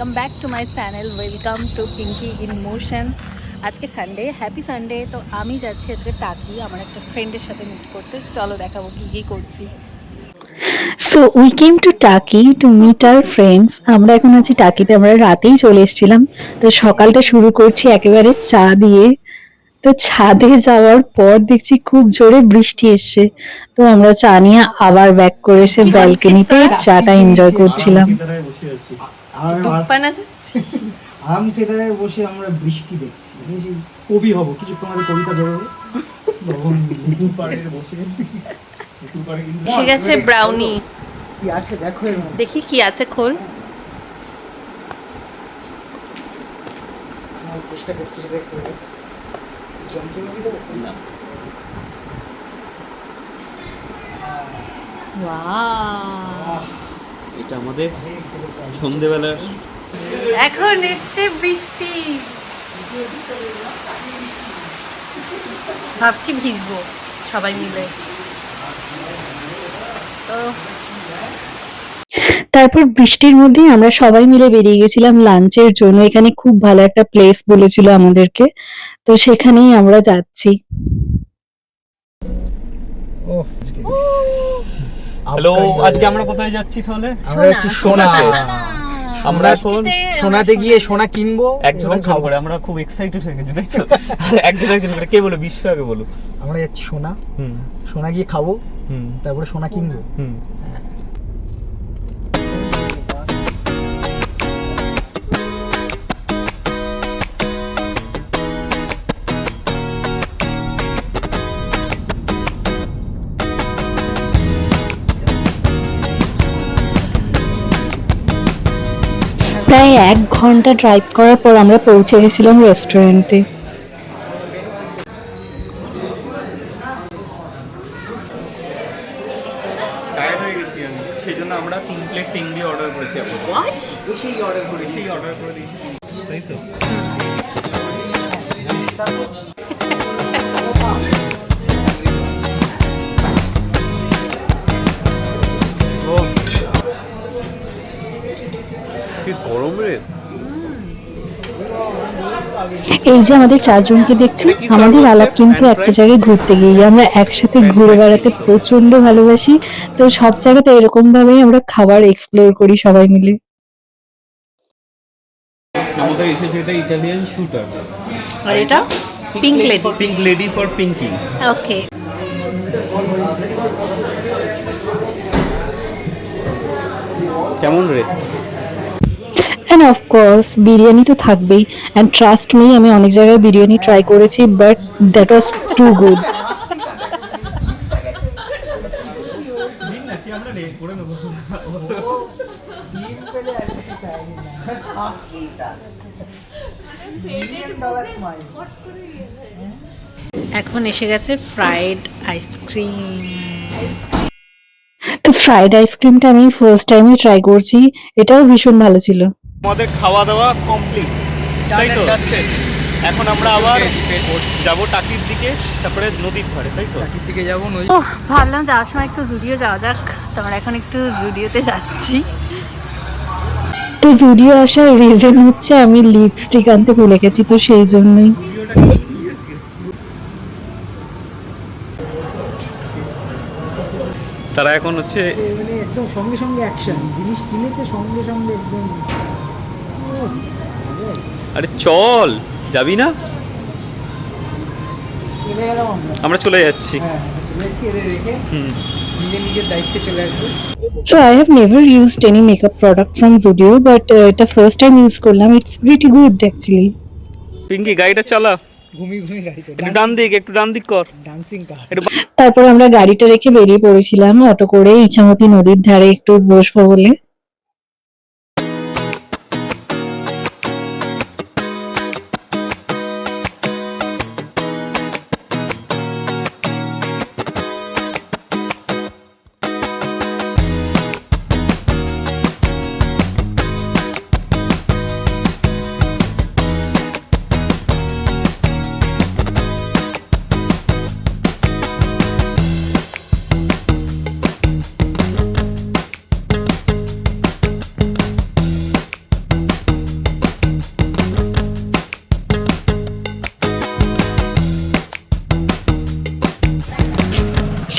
Welcome back to my channel, welcome to Pinky in motion. আজকে Sunday, happy Sunday. তো আমি যাচ্ছি আজকে টাকি আমার একটা ফ্রেন্ডের সাথে মিট করতে। চলো দেখাবো কী কী করছি। সো উই কেম টু টাকি টু মিট আওয়ার ফ্রেন্ডস। আমরা এখন আছি টাকিতে, আমরা রাতেই চলে এসেছিলাম। তো সকালটা শুরু করছি একেবারে চা দিয়ে। তো ছাদে যাওয়ার পর দেখছি খুব জোরে বৃষ্টি এসছে। তো আমরা চা নিয়ে আবার ব্যাক করে এসে ব্যালকনিতে চাটা এনজয় করছিলাম। আম কেদারায় বসে আমরা বৃষ্টি দেখছি, কবি হব কিছুক্ষণ আগে কবিতা বেরোবে। এসে গেছে ব্রাউনি। কি আছে দেখো, দেখি কি আছে, খোল। চেষ্টা করছি সেটা করে যন্ত্রপাতি তো না। এটা আমাদের সন্ধ্যেবেলা। এখন এসছে বৃষ্টি, ভাবছি ভিজবো সবাই মিলে। তারপর বৃষ্টির মধ্যে আমরা সবাই মিলে বেরিয়ে গেছিলাম লাঞ্চের জন্য। এখানে খুব ভালো একটা প্লেস বলেছিল আমাদেরকে, তো সেখানেই আমরা যাচ্ছি। হ্যালো, আজকে আমরা কোথায় যাচ্ছি তাহলে? আমরা যাচ্ছি সোনাতে। আমরা এখন সোনাতে গিয়ে সোনা কিনবো, একজন খাবো। আমরা খুব এক্সাইটেড হয়ে গেছি, তাই তো? একজন করে কে বলো? বিশ্ব আগে বলো। আমরা যাচ্ছি সোনা, সোনা গিয়ে খাবো, তারপরে সোনা কিনবো। প্রায় 1 ঘন্টা ড্রাইভ করার পর আমরা পৌঁছে গেছিলাম রেস্টুরেন্টে। টায়ার্ড হয়ে গেছি আমি, সেই জন্য আমরা 3 প্লেট টিংলি অর্ডার করেছি। এসেই অর্ডার করে দিয়েছি, তাই তো? কি গরম রে। এই যে আমাদের 4 জনকে দেখছি, আমাদের আলাপ কিন্তু একটা জায়গায় ঘুরতে গিয়ে। আমরা একসাথে ঘুরে বেড়াতে প্রচন্ড ভালোবাসি। তো সব জায়গাতে এরকম ভাবেই আমরা খাবার এক্সপ্লোর করি সবাই মিলে। আমাদের এসেছে এটা ইটালিয়ান শুটার, আর এটা pink lady. Pink lady for Pinky. Okay. কেমন রে? অ্যান্ড অফকোর্স বিরিয়ানি তো থাকবেই। অ্যান্ড ট্রাস্ট মি, আমি অনেক জায়গায় বিরিয়ানি ট্রাই করেছি, but that was too good. এখন এসে গেছে ফ্রাইড আইসক্রিম। তো ফ্রাইড আইসক্রিমটা আমি ফার্স্ট টাইমই ট্রাই করছি, এটাও ভীষণ ভালো ছিল। আমাদের খাওয়া দাওয়া কমপ্লিট, তাই তো? এখন আমরা আবার যাব টাকির দিকে, তারপরে নদীর ধারে, তাই তো? টাকির দিকে যাবো। ও ভাবলাম যাওয়ার সময় একটু জুডিও যাওয়া যাক, তোমরা এখন একটু জুডিওতে যাচ্ছি। তো জুডিও আসার রিজন হচ্ছে আমি লিপস্টিক আনতে ভুলে গেছি, তো সেই জন্যই। তারা এখন হচ্ছে মানে একদম সঙ্গে সঙ্গে অ্যাকশন, জিনিস কিনেছে সঙ্গে সঙ্গে একদম। আরে চল, যাবি না? চলে গেলাম আমরা চলে যাচ্ছি। হ্যাঁ, চলে যাচ্ছি, এদের রেখে নিজের দায়িত্বে চলে আসবো। So I have never used any makeup product from Zudio, but এটা first time use করলাম. It's pretty good actually. Pinki গাড়িটা চালা, ঘুমিয়ে গাড়ি চলে, একটু ডান দিক কর। ডান্সিং কার। তারপর আমরা গাড়িটা রেখে বেরিয়ে পড়েছিলাম অটো করে ইছামতি নদীর ধারে একটু বসবো বলে।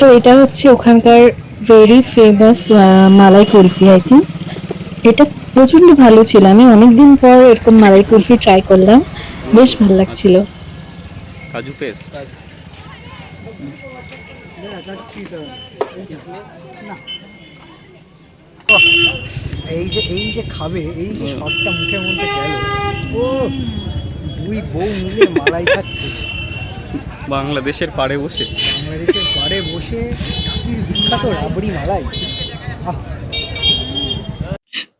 তো এটা হচ্ছে ওখানকার very famous malai kulfi I think. এটা প্রচন্ড ভালো ছিল, আমি অনেকদিন পর এরকম মালাই কুলফি ট্রাই করলাম, বেশ ভালো লাগছিল। কাজু পেস্ট। এই যে খাবে, এই যে শটটা মুখের মধ্যে গেল, ও দুই বউ মিলে মালাই খাচ্ছে বাংলাদেশের পাড়ে বসে। বাংলাদেশের পাড়ে বসে টাকির বিখ্যাত রাবড়ি মালাই।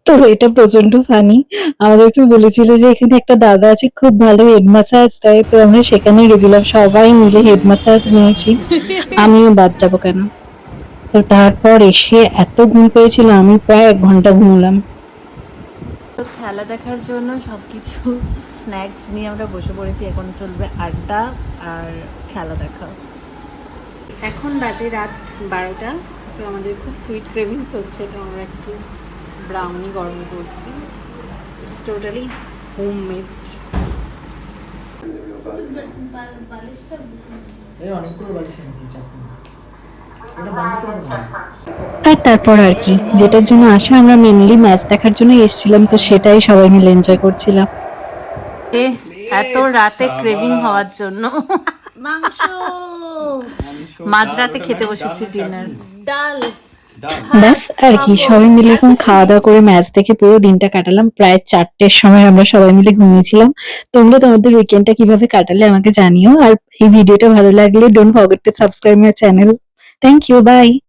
তো এটা প্রচন্ড ফানি। আমাদেরকে বলেছিল যে এখানে একটা দাদা আছে খুব ভালো হেড ম্যাসাজ দেয়, তো আমরা সেখানে গেছিলাম, সবাই মিলে হেড ম্যাসাজ নিয়েছি, আমিও বাদ যাবো কেন। তো তারপর এসে এত ঘুম পেয়েছিল, আমি প্রায় 1 ঘন্টা ঘুমলাম। তো খেলা দেখার জন্য সবকিছু স্ন্যাক্স নিয়ে আমরা বসে পড়েছি, এখন চলবে আড্ডা আর খেলা দেখা। এখন বাজে রাত 12টা, তো আমাদের খুব সুইট ক্রেভিংস হচ্ছে, তো আমরা একটু ব্রাউনি গরম করছি, টোটালি হোমমেড। অনেকগুলো বাড়ি শুনেছি চাকরি, এটা বন্ধ করে দেবো। আর তারপর আর কি, যেটার জন্য আসা, আমরা মেনলি ম্যাচ দেখার জন্য এসেছিলাম, তো সেটাই সবাই মিলে এনজয় করছিলাম। এত রাতে ক্রেভিং হওয়ার জন্য মাংস, মাঝরাতে খেতে বসেছি ডিনার, ডাল। ব্যাস আর কি, সবাই মিলে এখন খাওয়া দাওয়া করে ম্যাচ দেখে পুরো দিনটা কাটালাম। প্রায় 4টের সময় আমরা সবাই মিলে ঘুমিয়েছিলাম। তোমরা তোমাদের উইকেন্ডটা কিভাবে কাটালে আমাকে জানিও, আর এই ভিডিওটা ভালো লাগলে don't forget to subscribe my channel. Thank you, by.